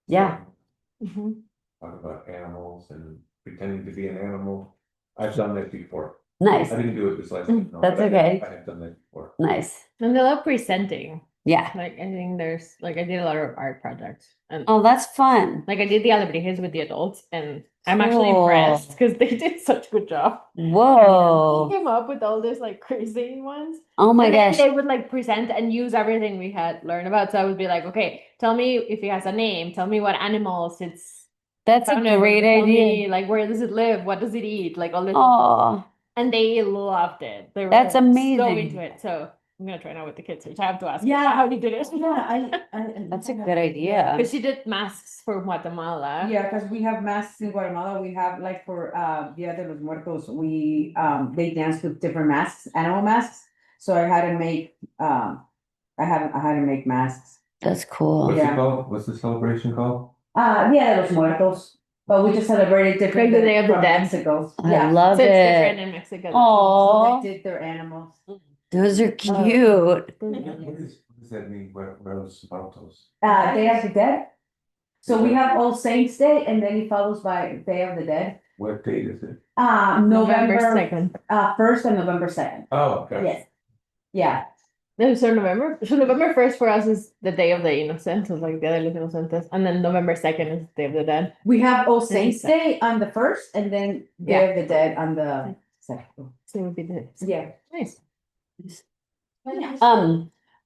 Yeah. Mhm. Talking about animals and pretending to be an animal. I've done that before. Nice. I didn't do it this last time. no, That's but okay. I have done that before. Nice. And they love presenting. Yeah. Like I think there's like I did a lot of art projects and Oh, that's fun. like I did the alebrijes with the adults and I'm actually Cool. impressed because they did such a good job. Whoa. They came up with all these like crazy ones. Oh my And then gosh. they would like present and use everything we had learned about. So I would be like, okay, tell me if it has a name, tell me what animals it's That's a found in, great tell idea. me like where does it live, what does it eat, like all this. Oh, And they loved it. They were that's so amazing. into it. So I'm gonna try now with the kids, which I have to ask. Yeah. How do you do this? That's a good idea. Because she did masks for Guatemala. Yeah, because we have masks in Guatemala. We have like for Dia de los Muertos, we they dance with different masks, animal masks. So I had to make I had to make masks. That's cool. What's Yeah. it called? What's the celebration called? Dia de los Muertos. But we just celebrated different Like the Day of the from Dead. Mexico. I Yeah. love So it's different it. in Mexico. So Oh, they did their animals. those are cute. What does that mean? Where los muertos? Day of the Dead. So we have All Saints Day and then it follows by Day of the Dead. What date is it? November November 2nd. 1st and November 2nd. Oh, okay. Yes. Yeah. No, so November 1st for us is the Day of the Innocents, so like Dia de los Inocentes, and then November 2nd is Day of the Dead. We have All Saints Saints Day on the 1st and then Day of the Dead on the 2nd. So it would be the Yeah. nice.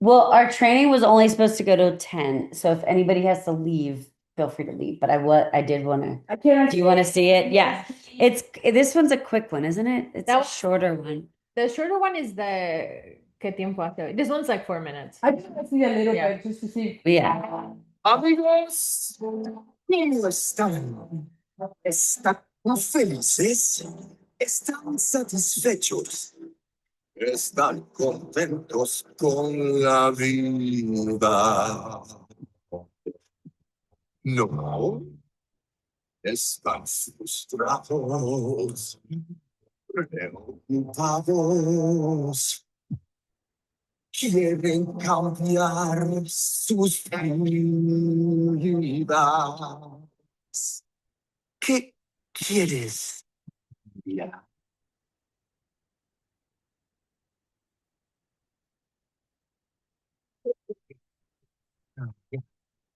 Well, our training was only supposed to go to 10, so if anybody has to leave, feel free to leave. But I did want to. Do you want to see it? Yeah. This one's a quick one, isn't it? It's That a one- shorter one. The shorter one is the ¿Qué tiempo hace? This one's like 4 minutes. I just want to see a little Yeah. bit just to see. Yeah. Amigos, ¿cómo están? ¿Están felices? ¿Están satisfechos? ¿Están contentos con la vida? No. Están frustrados, preocupados. Quieren cambiar sus vidas. ¿Qué quieres? Ya.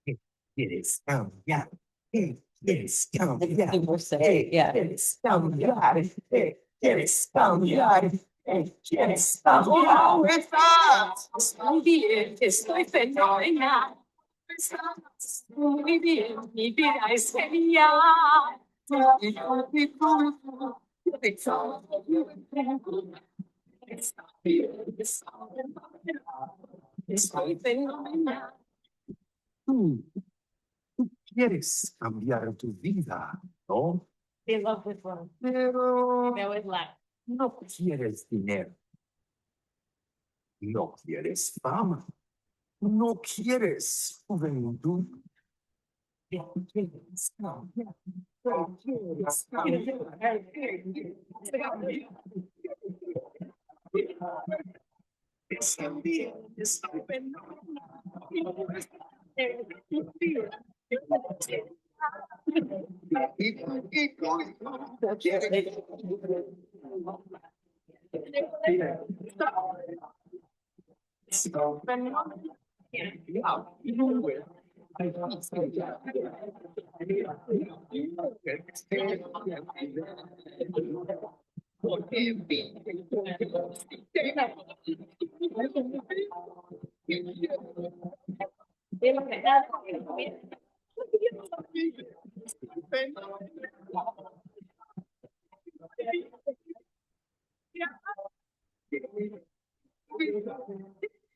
¿Qué quieres cambiar? ¿Qué quieres cambiar? Yeah. ¿Quieres cambiar? ¿Qué quieres cambiar? ¿Quieres cambiar? Estás muy bien, estoy fenomenal. Estás muy bien, mi vida es genial. Está bien, estoy fenomenal. Tú quieres cambiar tu vida, ¿no? They love this one. Pero They always laugh. no quieres dinero. No quieres fama. No quieres juventud. No quieres cambiar. No quieres cambiar. Está bien, está fenomenal.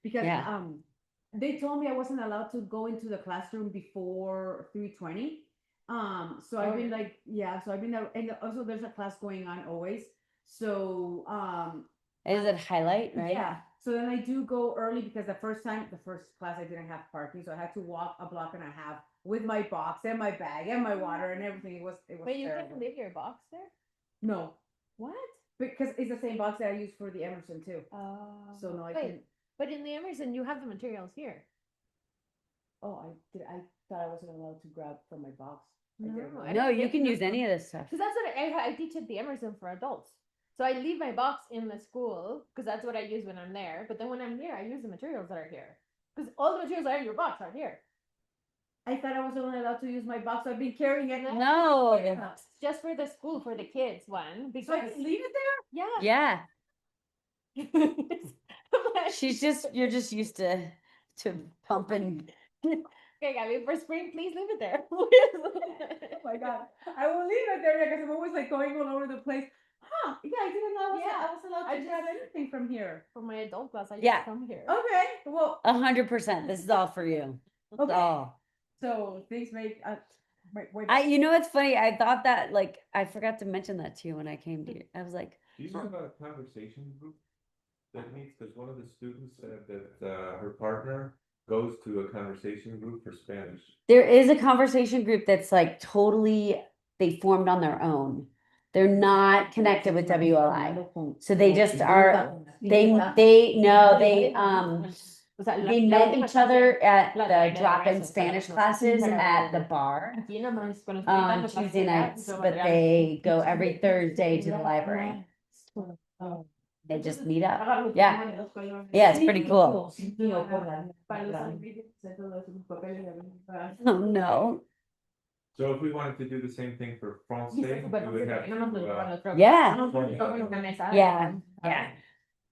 Because Yeah. they told me I wasn't allowed to go into the classroom before 3:20. So I've been like, yeah, so I've been and also there's a class going on always. So Is it highlight, right? yeah. So then I do go early because the first class I didn't have parking, so I had to walk a block and a half with my box and my bag and my water and everything. It was Wait, you terrible. can leave your box there? No, What? because it's the same box that I use for the Emerson too. So no, I Wait, can. but in the Emerson, you have the materials here. Oh, I thought I wasn't allowed to grab from my box. I didn't No, know. I No, don't you think can you use any of this stuff. Because that's what I teach at the Emerson for adults. So I leave my box in the school because that's what I use when I'm there. But then when I'm here, I use the materials that are here because all the materials that are in your box are here. I thought I was only allowed to use my box. So I've been carrying it. No. It's just for the school for the kids one because So I can leave it there? yeah. Yeah. I'm like, You're just used to pumping. okay, Gabby, for spring, please leave it there. Oh my god, I will leave it there because I'm always like going all over the place. Huh? Yeah, I didn't know I was allowed I to just- grab anything from here. For my adult class, I Yeah. just come here. Okay, well, 100%. This is all for you. It's Okay. all. so things make wait, You know what's funny? I thought that like I forgot to mention that to you when I came to you. I was like, Do you have a conversation group that meets, because one of the students said that her partner goes to a conversation group for Spanish. there is a conversation group that's like totally they formed on their own. They're not connected with WLI. So they just are they met each other at the drop-in Spanish classes at the bar on Tuesday nights, but they go every Thursday to the library. They just meet up. Yeah. Yeah, it's pretty cool. Oh no. So if we wanted to do the same thing for Francais, we would have to, Yeah. Yeah. Yeah.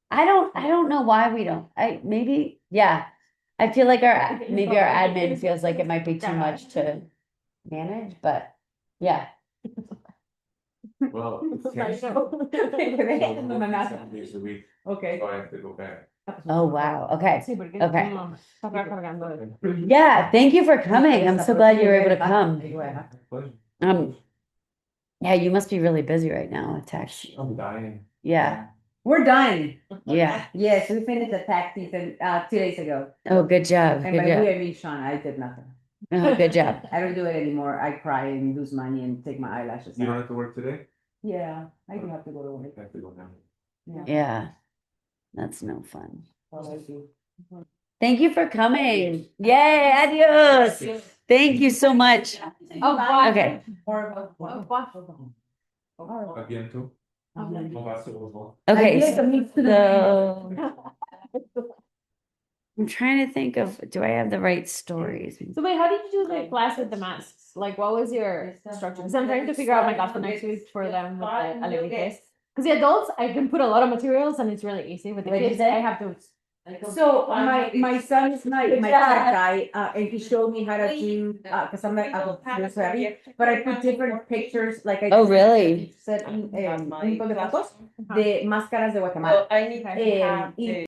I don't know why we don't. Yeah. I feel like maybe our admin feels like it might be too much to manage, but yeah. well, it's 10 days a week, Okay. so I have to go back. Oh wow. Okay. Okay. Yeah, thank you for coming. I'm so glad you were able to come. Pleasure. Yeah, you must be really busy right now with tax. I'm dying. Yeah. We're done. Yeah. Yes, we finished the tax season 2 days ago. Oh, good job. And Good by we, job. I mean Sean, I did nothing. Oh, good job. I don't do it anymore. I cry and lose money and take my eyelashes You don't out. have to work today? Yeah, I do have to go to work. I have to go now. Yeah. That's no fun. Thank you for coming. Yay, adios. Thank you so much. Oh, Okay. Again, too? Okay. I did. So I'm trying to think of, do I have the right stories? So wait, how did you do the class with the masks? Like, what was your structure? Because I'm trying to figure out my class for next week for them with the Alemites. Because the adults, I can put a lot of materials and it's really easy. With the kids, I have to. So my son is my tech guy, and he showed me how to do, cause I'm like, I'm savvy, but I put different pictures, like I. Oh, really? Said, un montón de fotos de máscaras de Guatemala. I need to have Y